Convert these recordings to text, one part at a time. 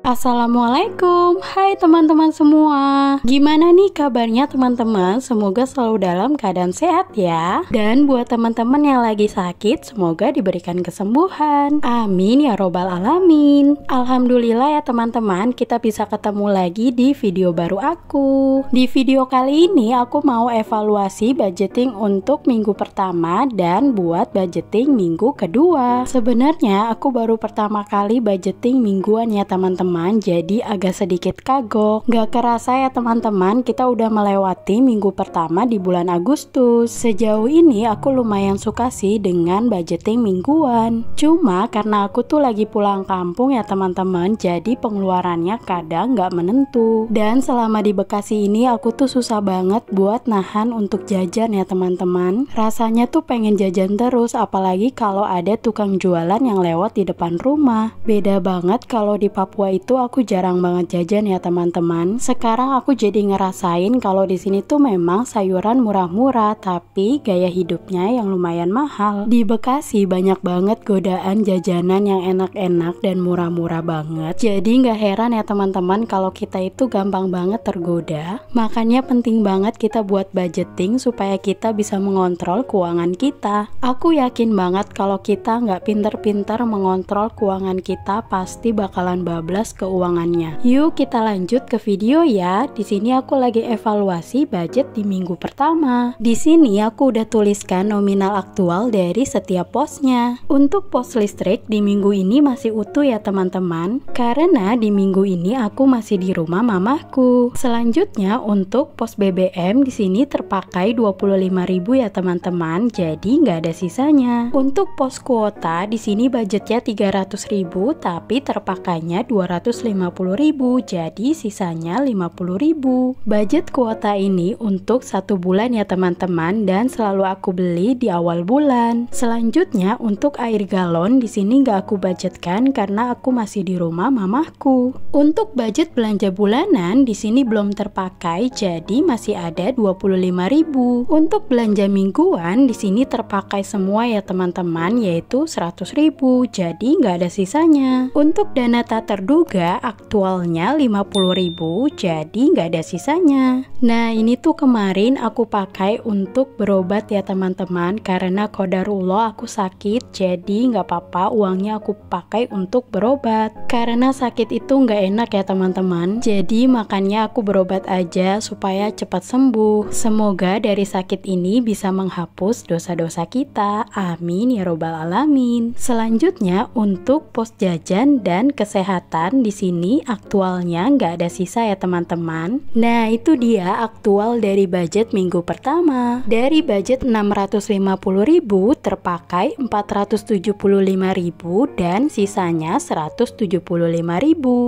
Assalamualaikum, hai teman-teman semua. Gimana nih kabarnya teman-teman? Semoga selalu dalam keadaan sehat ya. Dan buat teman-teman yang lagi sakit, semoga diberikan kesembuhan. Amin ya robbal alamin. Alhamdulillah ya teman-teman, kita bisa ketemu lagi di video baru aku. Di video kali ini aku mau evaluasi budgeting untuk minggu pertama dan buat budgeting minggu kedua. Sebenarnya aku baru pertama kali budgeting mingguan ya teman-teman, jadi agak sedikit kagok. Gak kerasa ya teman-teman, kita udah melewati minggu pertama di bulan Agustus. Sejauh ini aku lumayan suka sih dengan budgeting mingguan. Cuma karena aku tuh lagi pulang kampung ya teman-teman, jadi pengeluarannya kadang gak menentu. Dan selama di Bekasi ini aku tuh susah banget buat nahan untuk jajan ya teman-teman. Rasanya tuh pengen jajan terus, apalagi kalau ada tukang jualan yang lewat di depan rumah. Beda banget kalau di Papua itu aku jarang banget jajan ya teman-teman. Sekarang aku jadi ngerasain kalau di sini tuh memang sayuran murah-murah, tapi gaya hidupnya yang lumayan mahal. Di Bekasi banyak banget godaan jajanan yang enak-enak dan murah-murah banget. Jadi nggak heran ya teman-teman kalau kita itu gampang banget tergoda. Makanya penting banget kita buat budgeting supaya kita bisa mengontrol keuangan kita. Aku yakin banget kalau kita nggak pinter-pinter mengontrol keuangan kita, pasti bakalan bablas keuangannya. Yuk kita lanjut ke video ya. Di sini aku lagi evaluasi budget di minggu pertama. Di sini aku udah tuliskan nominal aktual dari setiap posnya. Untuk pos listrik di minggu ini masih utuh ya teman-teman, karena di minggu ini aku masih di rumah mamahku. Selanjutnya untuk pos BBM di sini terpakai 25.000 ya teman-teman, jadi nggak ada sisanya. Untuk pos kuota di sini budgetnya 300.000 tapi terpakainya 250.000, jadi sisanya 50.000. Budget kuota ini untuk 1 bulan ya teman-teman, dan selalu aku beli di awal bulan. Selanjutnya untuk air galon di sini nggak aku budgetkan karena aku masih di rumah mamahku. Untuk budget belanja bulanan di sini belum terpakai, jadi masih ada 25.000. Untuk belanja mingguan di sini terpakai semua ya teman-teman, yaitu 100.000, jadi nggak ada sisanya. Untuk dana tak terduga aktualnya 50.000, jadi nggak ada sisanya. Nah ini tuh kemarin aku pakai untuk berobat ya teman-teman, karena qadarullah aku sakit, jadi nggak apa-apa uangnya aku pakai untuk berobat. Karena sakit itu nggak enak ya teman-teman, jadi makanya aku berobat aja supaya cepat sembuh. Semoga dari sakit ini bisa menghapus dosa-dosa kita, amin ya robbal alamin. Selanjutnya untuk pos jajan dan kesehatan di sini aktualnya nggak ada sisa ya teman-teman. Nah itu dia aktual dari budget minggu pertama. Dari budget 650.000 terpakai 475.000 dan sisanya 175.000.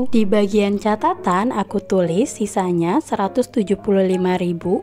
Di bagian catatan aku tulis sisanya 175.000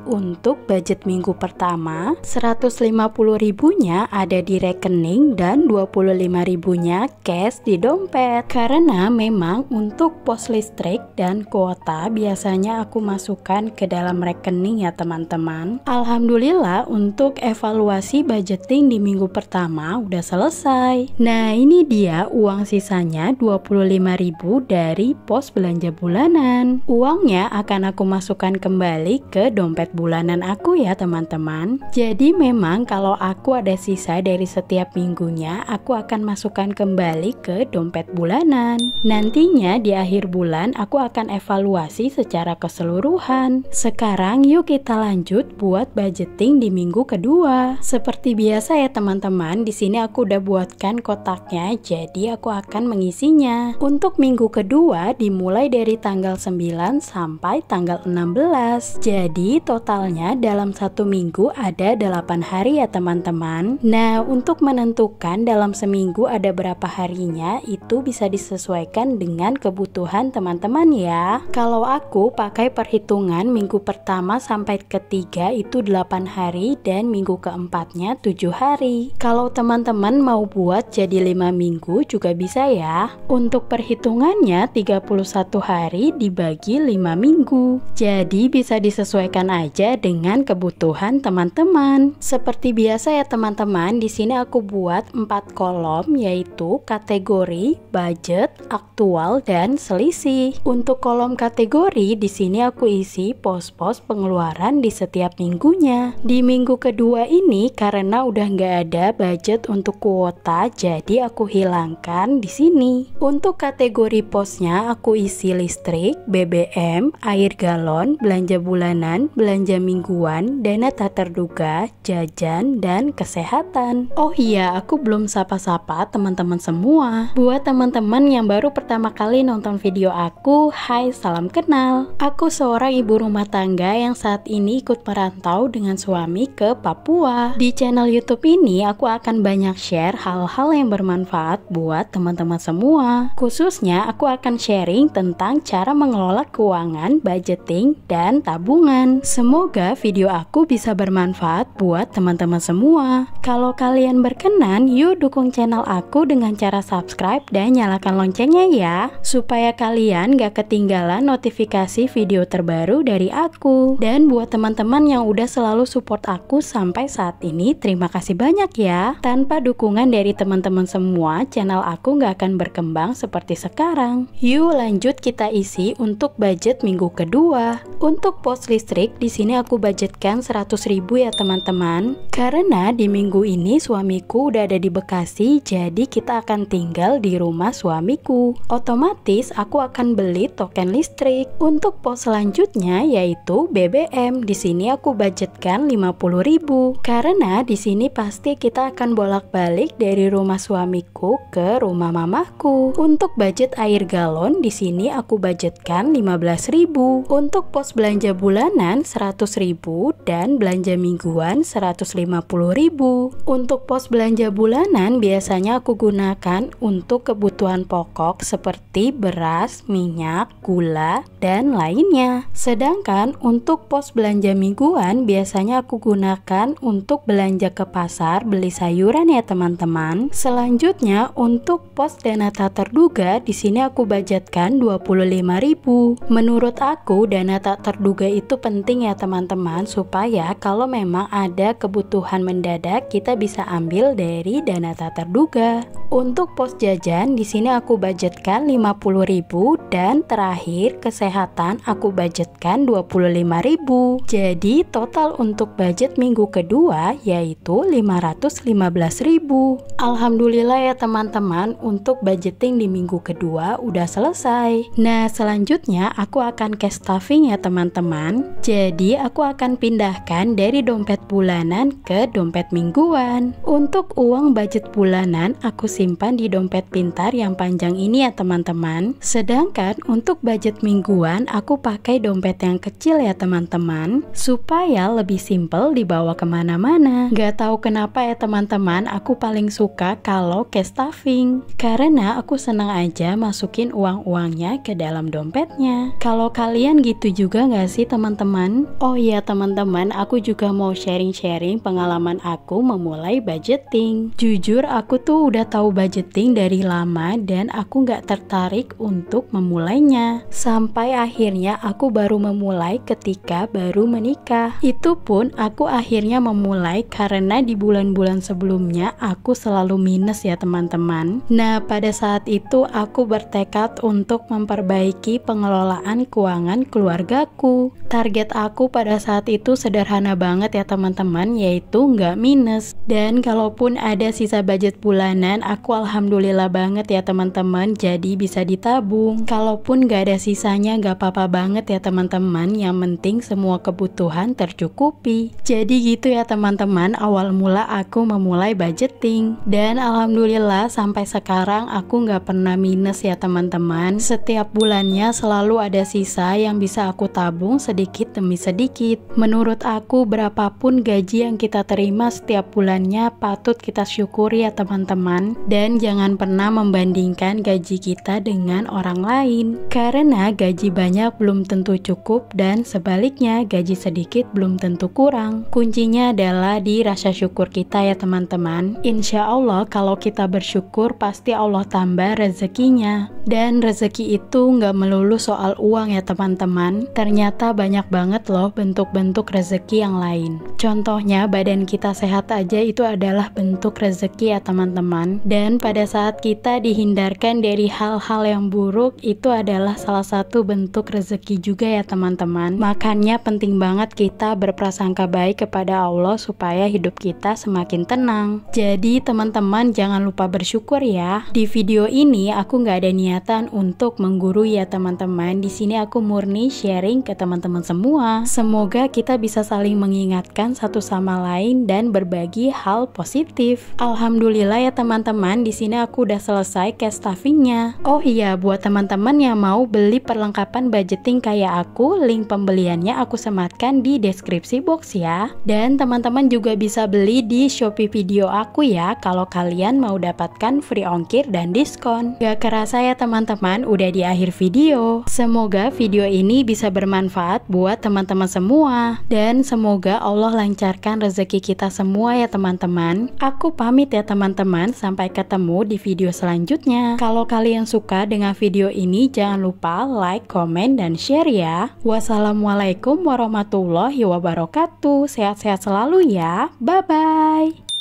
untuk budget minggu pertama. 150.000-nya ada di rekening dan 25.000-nya cash di dompet. Karena memang untuk pos listrik dan kuota biasanya aku masukkan ke dalam rekening ya teman-teman. Alhamdulillah untuk evaluasi budgeting di minggu pertama udah selesai. Nah ini dia uang sisanya 25.000 dari pos belanja bulanan. Uangnya akan aku masukkan kembali ke dompet bulanan aku ya teman-teman. Jadi memang kalau aku ada sisa dari setiap minggunya, aku akan masukkan kembali ke dompet bulanan. Nantinya di akhir bulan aku akan evaluasi secara keseluruhan. Sekarang yuk kita lanjut buat budgeting di minggu kedua. Seperti biasa ya teman-teman, di sini aku udah buatkan kotaknya, jadi aku akan mengisinya. Untuk minggu kedua dimulai dari tanggal 9 sampai tanggal 16. Jadi totalnya dalam satu minggu ada 8 hari ya teman-teman. Nah untuk menentukan dalam seminggu ada berapa harinya itu bisa disesuaikan dengan kebutuhan teman-teman ya. Kalau aku pakai perhitungan minggu pertama sampai ketiga itu 8 hari dan minggu keempatnya 7 hari. Kalau teman-teman mau buat jadi 5 minggu juga bisa ya. Untuk perhitungannya 31 hari dibagi 5 minggu. Jadi bisa disesuaikan aja dengan kebutuhan teman-teman. Seperti biasa ya teman-teman, di sini aku buat 4 kolom yaitu kategori, budget, aktual, dan selisih. Untuk kolom kategori di sini aku isi pos-pos pengeluaran di setiap minggunya. Di minggu kedua ini karena udah nggak ada budget untuk kuota, jadi aku hilangkan di sini. Untuk kategori posnya aku isi listrik, BBM, air galon, belanja bulanan, belanja mingguan, dana tak terduga, jajan, dan kesehatan. Oh iya, aku belum sapa-sapa teman-teman semua. Buat teman-teman yang baru pertama kali nonton video aku, hai, salam kenal. Aku seorang ibu rumah tangga yang saat ini ikut merantau dengan suami ke Papua. Di channel YouTube ini aku akan banyak share hal-hal yang bermanfaat buat teman-teman semua. Khususnya aku akan sharing tentang cara mengelola keuangan, budgeting, dan tabungan. Semoga video aku bisa bermanfaat buat teman-teman semua. Kalau kalian berkenan, yuk dukung channel aku dengan cara subscribe dan nyalakan loncengnya ya, supaya kalian gak ketinggalan notifikasi video terbaru dari aku. Dan buat teman-teman yang udah selalu support aku sampai saat ini, terima kasih banyak ya. Tanpa dukungan dari teman-teman semua, channel aku gak akan berkembang seperti sekarang. Yuk lanjut kita isi untuk budget minggu kedua. Untuk pos listrik di sini aku budgetkan 100.000 ya teman-teman. Karena di minggu ini suamiku udah ada di Bekasi, jadi kita akan tinggal di rumah suamiku. Otomatis aku akan beli token listrik. Untuk pos selanjutnya yaitu BBM. Di sini aku budgetkan 50.000. Karena di sini pasti kita akan bolak-balik dari rumah suamiku ke rumah mamaku. Untuk budget air galon di sini aku budgetkan 15.000. Untuk pos belanja bulanan 100.000 dan belanja mingguan 150.000. Untuk pos belanja bulanan biasanya aku gunakan untuk kebutuhan pokok seperti beras, minyak, gula, dan lainnya. Sedangkan untuk pos belanja mingguan biasanya aku gunakan untuk belanja ke pasar, beli sayuran ya teman-teman. Selanjutnya untuk pos dana tak terduga di sini aku budgetkan 25.000. Menurut aku dana tak terduga itu penting ya teman-teman, supaya kalau memang ada kebutuhan mendadak kita bisa ambil dari dana tak terduga. Untuk pos jajan di sini aku budgetkan 50.000 dan terakhir kesehatan aku budgetkan 25.000. Jadi total untuk budget minggu kedua yaitu 515.000. Alhamdulillah ya teman-teman, untuk budgeting di minggu kedua udah selesai. Nah selanjutnya aku akan cash stuffing ya teman-teman. Jadi aku akan pindahkan dari dompet bulanan ke dompet mingguan. Untuk uang budget bulanan aku simpan di dompet pintar yang panjang ini ya teman-teman. Sedangkan untuk budget mingguan aku pakai dompet yang kecil ya teman-teman, supaya lebih simple dibawa kemana-mana. Gak tahu kenapa ya teman-teman, aku paling suka kalau cash stuffing, karena aku senang aja masukin uang-uangnya ke dalam dompetnya. Kalau kalian gitu juga gak sih teman-teman? Oh iya teman-teman, aku juga mau sharing-sharing pengalaman aku memulai budgeting. Jujur aku tuh udah tahu budgeting dari lama dan aku gak tertarik untuk memulainya. Sampai akhirnya aku baru memulai ketika baru menikah. Itu pun aku akhirnya memulai karena di bulan-bulan sebelumnya aku selalu minus ya teman-teman. Nah pada saat itu aku bertekad untuk memperbaiki pengelolaan keuangan keluargaku. Target aku pada saat itu sederhana banget ya teman-teman, yaitu nggak minus. Dan kalaupun ada sisa budget bulanan, aku alhamdulillah banget ya teman-teman, jadi bisa ditabung. Kalaupun nggak ada sisanya nggak apa-apa banget ya teman-teman, yang penting semua kebutuhan tercukupi. Jadi gitu ya teman-teman, awal mula aku memulai budgeting. Dan alhamdulillah sampai sekarang aku nggak pernah minus ya teman-teman. Setiap bulannya selalu ada sisa yang bisa aku tabung sedikit demi sedikit. Menurut aku berapapun gaji yang kita terima setiap bulannya patut kita syukuri ya teman-teman. Dan jangan pernah membandingkan gaji kita dengan orang lain, karena gaji banyak belum tentu cukup dan sebaliknya gaji sedikit belum tentu kurang. Kuncinya adalah di rasa syukur kita ya teman-teman. Insya Allah kalau kita bersyukur pasti Allah tambah rezekinya. Dan rezeki itu nggak melulu soal uang ya teman-teman. Ternyata banyak banget loh bentuk-bentuk rezeki yang lain. Contohnya badan kita sehat aja itu adalah bentuk rezeki ya teman-teman. Dan pada saat kita dihindarkan dari hal-hal yang buruk, itu adalah salah satu bentuk rezeki juga ya teman-teman. Makanya penting banget kita berprasangka baik kepada Allah supaya hidup kita semakin tenang. Jadi teman-teman jangan lupa bersyukur ya. Di video ini aku nggak ada niatan untuk menggurui ya teman-teman. Di sini aku murni sharing ke teman-teman semua. Semoga kita bisa saling mengingatkan satu sama lain dan berbagi hal positif. Alhamdulillah ya teman-teman, di sini aku udah selesai cash stuffingnya. Oh iya, buat teman-teman yang mau beli perlengkapan budgeting kayak aku, link pembeliannya aku sematkan di deskripsi box ya. Dan teman-teman juga bisa beli di Shopee video aku ya kalau kalian mau dapatkan free ongkir dan diskon. Gak kerasa ya teman-teman, udah di akhir video. Semoga video ini bisa bermanfaat buat teman-teman semua. Dan semoga Allah lancarkan rezeki kita semua ya teman-teman. Aku pamit ya teman-teman, sampai ketemu di video selanjutnya. Kalau kalian suka dengan video ini, jangan lupa like, komen, dan share ya. Wassalamualaikum warahmatullahi wabarakatuh. Sehat-sehat selalu ya. Bye-bye.